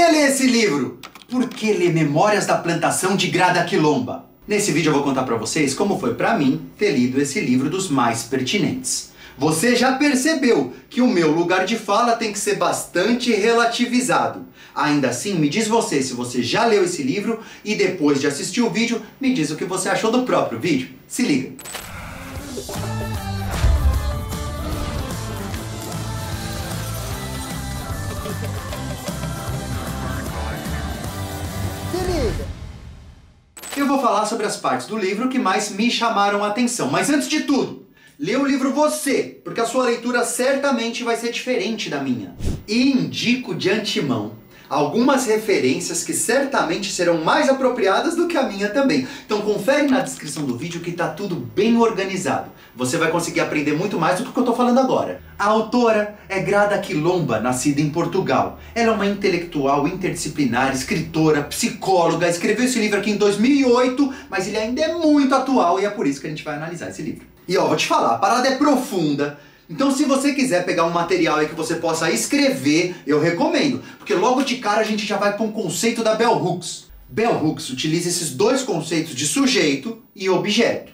que ler esse livro? Por que ler Memórias da Plantação de Grada Quilomba? Nesse vídeo eu vou contar pra vocês como foi pra mim ter lido esse livro dos mais pertinentes. Você já percebeu que o meu lugar de fala tem que ser bastante relativizado. Ainda assim, me diz você se você já leu esse livro e depois de assistir o vídeo, me diz o que você achou do próprio vídeo. Se liga! Eu vou falar sobre as partes do livro que mais me chamaram a atenção. Mas antes de tudo, lê o livro você, porque a sua leitura certamente vai ser diferente da minha. E indico de antemão algumas referências que certamente serão mais apropriadas do que a minha também. Então confere na descrição do vídeo que tá tudo bem organizado. Você vai conseguir aprender muito mais do que o que eu tô falando agora. A autora é Grada Quilomba, nascida em Portugal. Ela é uma intelectual interdisciplinar, escritora, psicóloga, escreveu esse livro aqui em 2008, mas ele ainda é muito atual e é por isso que a gente vai analisar esse livro. E ó, vou te falar, a parada é profunda. Então se você quiser pegar um material aí que você possa escrever, eu recomendo. Porque logo de cara a gente já vai para um conceito da Bell Hooks. Bell Hooks utiliza esses dois conceitos de sujeito e objeto,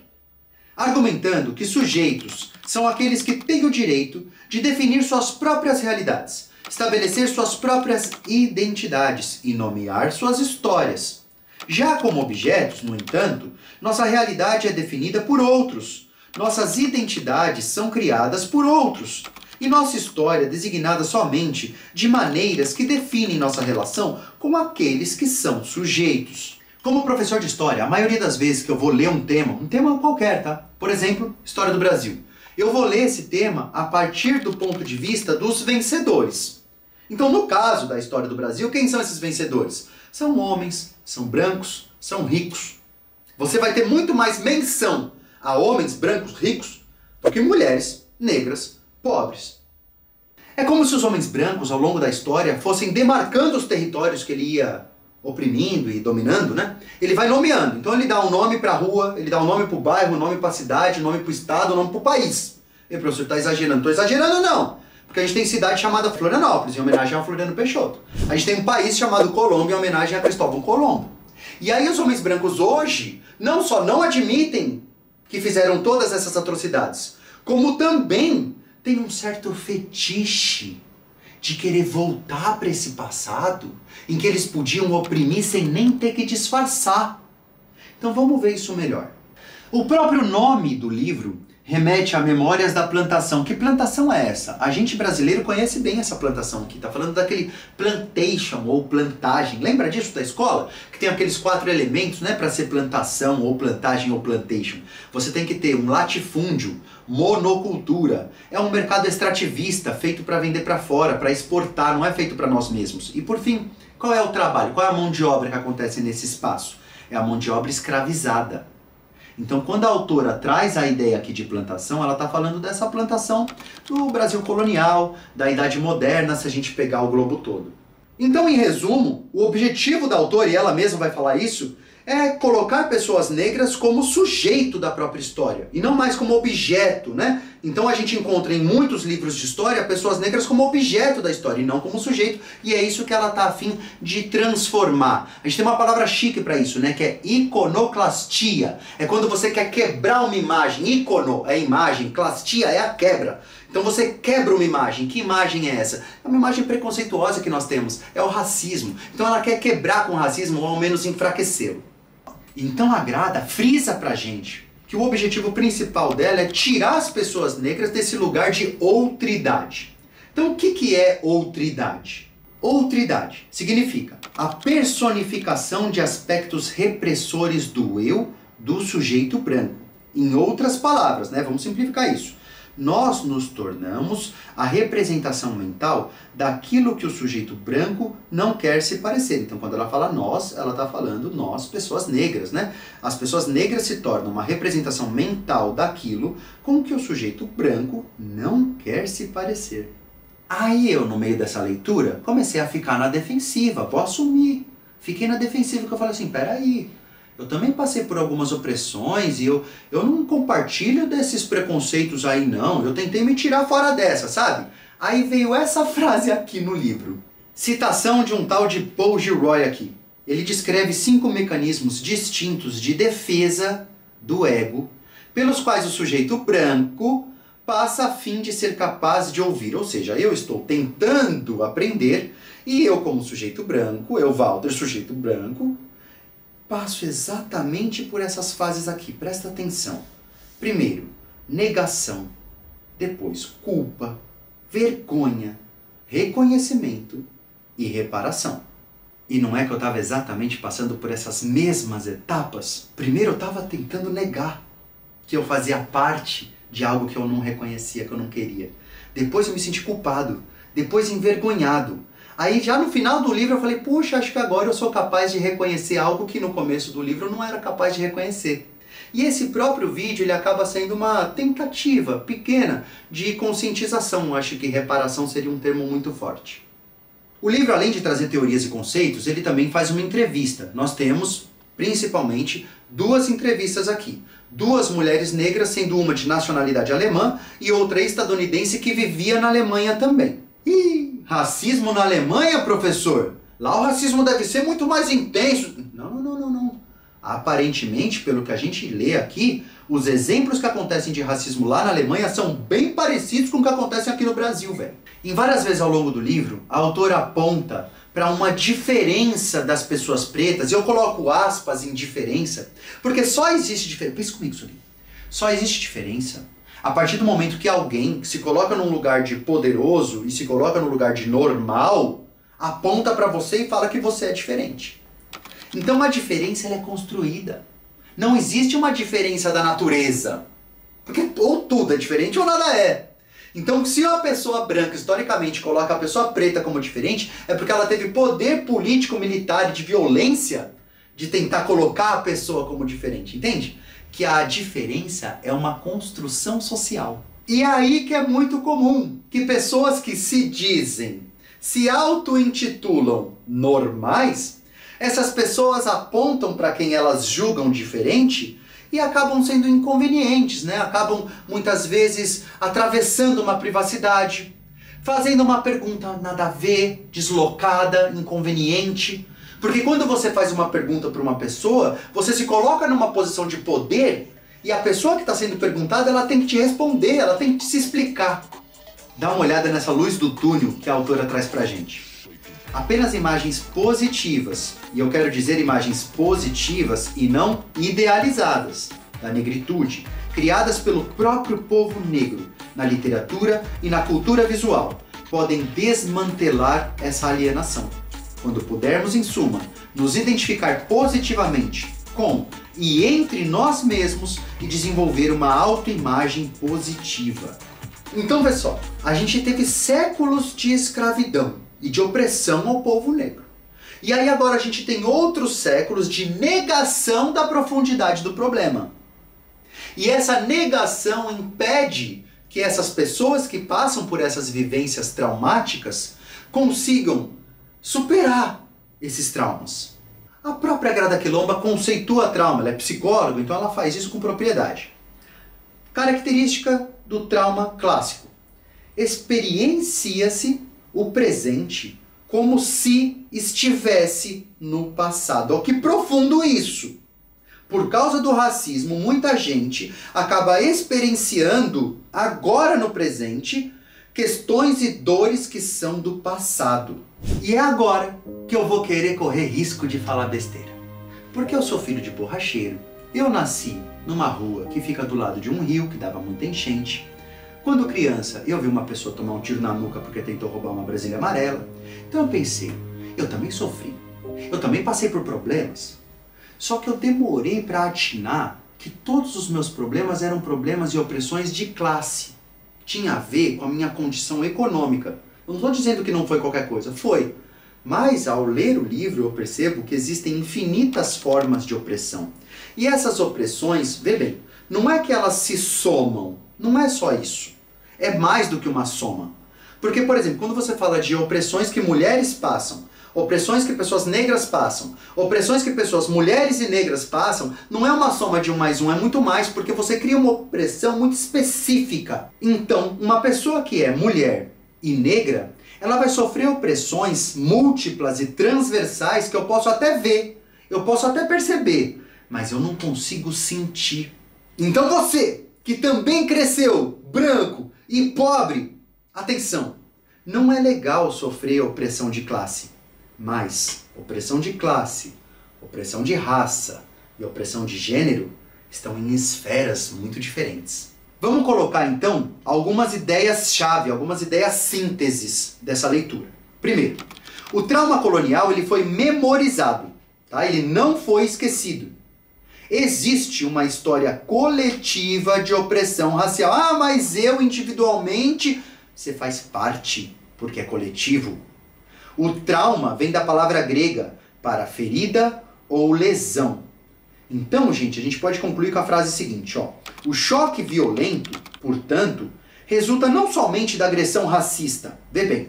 argumentando que sujeitos são aqueles que têm o direito de definir suas próprias realidades, estabelecer suas próprias identidades e nomear suas histórias. Já como objetos, no entanto, nossa realidade é definida por outros. Nossas identidades são criadas por outros, e nossa história é designada somente de maneiras que definem nossa relação com aqueles que são sujeitos. Como professor de história, a maioria das vezes que eu vou ler um tema qualquer, tá? Por exemplo, História do Brasil. Eu vou ler esse tema a partir do ponto de vista dos vencedores. Então, no caso da História do Brasil, quem são esses vencedores? São homens, são brancos, são ricos. Você vai ter muito mais menção a homens brancos ricos do que mulheres negras pobres. É como se os homens brancos, ao longo da história, fossem demarcando os territórios que ele ia oprimindo e dominando, né? Ele vai nomeando. Então ele dá um nome para a rua, ele dá um nome para o bairro, um nome para a cidade, um nome para o estado, um nome para o país. E o professor está exagerando. Estou exagerando não. Porque a gente tem cidade chamada Florianópolis, em homenagem a Floriano Peixoto. A gente tem um país chamado Colômbia, em homenagem a Cristóvão Colombo. E aí os homens brancos hoje, não só não admitem que fizeram todas essas atrocidades, como também tem um certo fetiche de querer voltar para esse passado em que eles podiam oprimir sem nem ter que disfarçar. Então vamos ver isso melhor. O próprio nome do livro remete a Memórias da Plantação. Que plantação é essa? A gente brasileiro conhece bem essa plantação aqui. Tá falando daquele plantation ou plantagem. Lembra disso da escola? Que tem aqueles 4 elementos, né, para ser plantação ou plantagem ou plantation. Você tem que ter um latifúndio, monocultura. É um mercado extrativista, feito para vender para fora, para exportar, não é feito para nós mesmos. E por fim, qual é o trabalho? Qual é a mão de obra que acontece nesse espaço? É a mão de obra escravizada. Então, quando a autora traz a ideia aqui de plantação, ela está falando dessa plantação do Brasil colonial, da Idade Moderna, se a gente pegar o globo todo. Então, em resumo, o objetivo da autora, e ela mesma vai falar isso, é colocar pessoas negras como sujeito da própria história, e não mais como objeto, né? Então a gente encontra em muitos livros de história pessoas negras como objeto da história, e não como sujeito, e é isso que ela está a fim de transformar. A gente tem uma palavra chique para isso, né? Que é iconoclastia. É quando você quer quebrar uma imagem. Icono é imagem, clastia é a quebra. Então você quebra uma imagem. Que imagem é essa? É uma imagem preconceituosa que nós temos. É o racismo. Então ela quer quebrar com o racismo ou ao menos enfraquecê-lo. Então a Grada frisa pra gente que o objetivo principal dela é tirar as pessoas negras desse lugar de outridade. Então o que é outridade? Outridade significa a personificação de aspectos repressores do eu do sujeito branco. Em outras palavras, né? Vamos simplificar isso. Nós nos tornamos a representação mental daquilo que o sujeito branco não quer se parecer. Então, quando ela fala nós, ela está falando nós, pessoas negras, né? As pessoas negras se tornam uma representação mental daquilo com que o sujeito branco não quer se parecer. Aí eu, no meio dessa leitura, comecei a ficar na defensiva, vou assumir. Fiquei na defensiva, porque eu falei assim, peraí, eu também passei por algumas opressões e eu não compartilho desses preconceitos aí não. Eu tentei me tirar fora dessa, sabe? Aí veio essa frase aqui no livro. Citação de um tal de Paul Gilroy aqui. Ele descreve 5 mecanismos distintos de defesa do ego, pelos quais o sujeito branco passa a fim de ser capaz de ouvir. Ou seja, eu estou tentando aprender e eu, como sujeito branco, eu, Walter, sujeito branco, passo exatamente por essas fases aqui. Presta atenção. Primeiro, negação. Depois, culpa, vergonha, reconhecimento e reparação. E não é que eu estava exatamente passando por essas mesmas etapas? Primeiro eu estava tentando negar que eu fazia parte de algo que eu não reconhecia, que eu não queria. Depois eu me senti culpado, depois envergonhado. Aí já no final do livro eu falei, puxa, acho que agora eu sou capaz de reconhecer algo que no começo do livro eu não era capaz de reconhecer. E esse próprio vídeo ele acaba sendo uma tentativa pequena de conscientização. Eu acho que reparação seria um termo muito forte. O livro, além de trazer teorias e conceitos, ele também faz uma entrevista. Nós temos, principalmente, 2 entrevistas aqui. 2 mulheres negras, sendo uma de nacionalidade alemã e outra estadunidense que vivia na Alemanha também. Ih, racismo na Alemanha, professor? Lá o racismo deve ser muito mais intenso. Não. Aparentemente, pelo que a gente lê aqui, os exemplos que acontecem de racismo lá na Alemanha são bem parecidos com o que acontecem aqui no Brasil, velho. Em várias vezes ao longo do livro, a autora aponta para uma diferença das pessoas pretas, e eu coloco aspas em diferença, porque só existe diferença. Pensa comigo isso aqui. Só existe diferença a partir do momento que alguém se coloca num lugar de poderoso e se coloca num lugar de normal, aponta para você e fala que você é diferente. Então a diferença ela é construída. Não existe uma diferença da natureza. Porque ou tudo é diferente ou nada é. Então se uma pessoa branca historicamente coloca a pessoa preta como diferente, é porque ela teve poder político, militar e de violência de tentar colocar a pessoa como diferente. Entende? Que a diferença é uma construção social. E é aí que é muito comum que pessoas que se auto-intitulam normais, essas pessoas apontam para quem elas julgam diferente e acabam sendo inconvenientes, né? Acabam muitas vezes atravessando uma privacidade, fazendo uma pergunta nada a ver, deslocada, inconveniente. Porque quando você faz uma pergunta para uma pessoa, você se coloca numa posição de poder e a pessoa que está sendo perguntada, ela tem que te responder, ela tem que se explicar. Dá uma olhada nessa luz do túnel que a autora traz pra gente. Apenas imagens positivas, e eu quero dizer imagens positivas e não idealizadas, da negritude, criadas pelo próprio povo negro, na literatura e na cultura visual, podem desmantelar essa alienação. Quando pudermos, em suma, nos identificar positivamente com e entre nós mesmos e desenvolver uma autoimagem positiva. Então, vê só, a gente teve séculos de escravidão e de opressão ao povo negro. E aí agora a gente tem outros séculos de negação da profundidade do problema. E essa negação impede que essas pessoas que passam por essas vivências traumáticas consigam superar esses traumas. A própria Grada Quilomba conceitua trauma, ela é psicóloga, então ela faz isso com propriedade. Característica do trauma clássico: experiencia-se o presente como se estivesse no passado. Olha que profundo isso! Por causa do racismo, muita gente acaba experienciando agora no presente questões e dores que são do passado. E é agora que eu vou querer correr risco de falar besteira. Porque eu sou filho de borracheiro, eu nasci numa rua que fica do lado de um rio que dava muita enchente. Quando criança, eu vi uma pessoa tomar um tiro na nuca porque tentou roubar uma Brasília amarela. Então eu pensei, eu também sofri, eu também passei por problemas. Só que eu demorei para atinar que todos os meus problemas eram problemas e opressões de classe. Tinha a ver com a minha condição econômica. Eu não estou dizendo que não foi qualquer coisa, foi. Mas ao ler o livro eu percebo que existem infinitas formas de opressão. E essas opressões, vê bem, não é que elas se somam, não é só isso. É mais do que uma soma. Porque, por exemplo, quando você fala de opressões que mulheres passam, opressões que pessoas negras passam, opressões que pessoas mulheres e negras passam, não é uma soma de 1 mais 1, é muito mais, porque você cria uma opressão muito específica. Então, uma pessoa que é mulher e negra, ela vai sofrer opressões múltiplas e transversais que eu posso até ver, eu posso até perceber, mas eu não consigo sentir. Então você, que também cresceu branco e pobre, atenção, não é legal sofrer opressão de classe, mas opressão de classe, opressão de raça e opressão de gênero estão em esferas muito diferentes. Vamos colocar então algumas ideias-chave, algumas ideias sínteses dessa leitura. Primeiro, o trauma colonial ele foi memorizado, tá? Ele não foi esquecido. Existe uma história coletiva de opressão racial. Ah, mas eu individualmente... Você faz parte, porque é coletivo. O trauma vem da palavra grega para ferida ou lesão. Então, gente, a gente pode concluir com a frase seguinte, ó. O choque violento, portanto, resulta não somente da agressão racista, vê bem,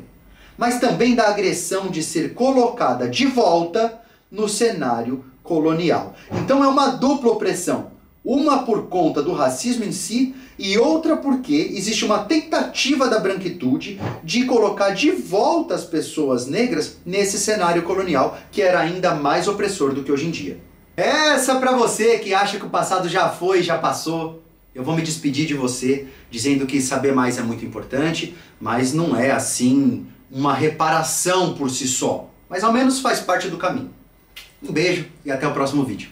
mas também da agressão de ser colocada de volta no cenário colonial. Então é uma dupla opressão. Uma por conta do racismo em si e outra porque existe uma tentativa da branquitude de colocar de volta as pessoas negras nesse cenário colonial que era ainda mais opressor do que hoje em dia. Essa pra você que acha que o passado já foi, já passou. Eu vou me despedir de você dizendo que saber mais é muito importante, mas não é assim uma reparação por si só. Mas ao menos faz parte do caminho. Um beijo e até o próximo vídeo.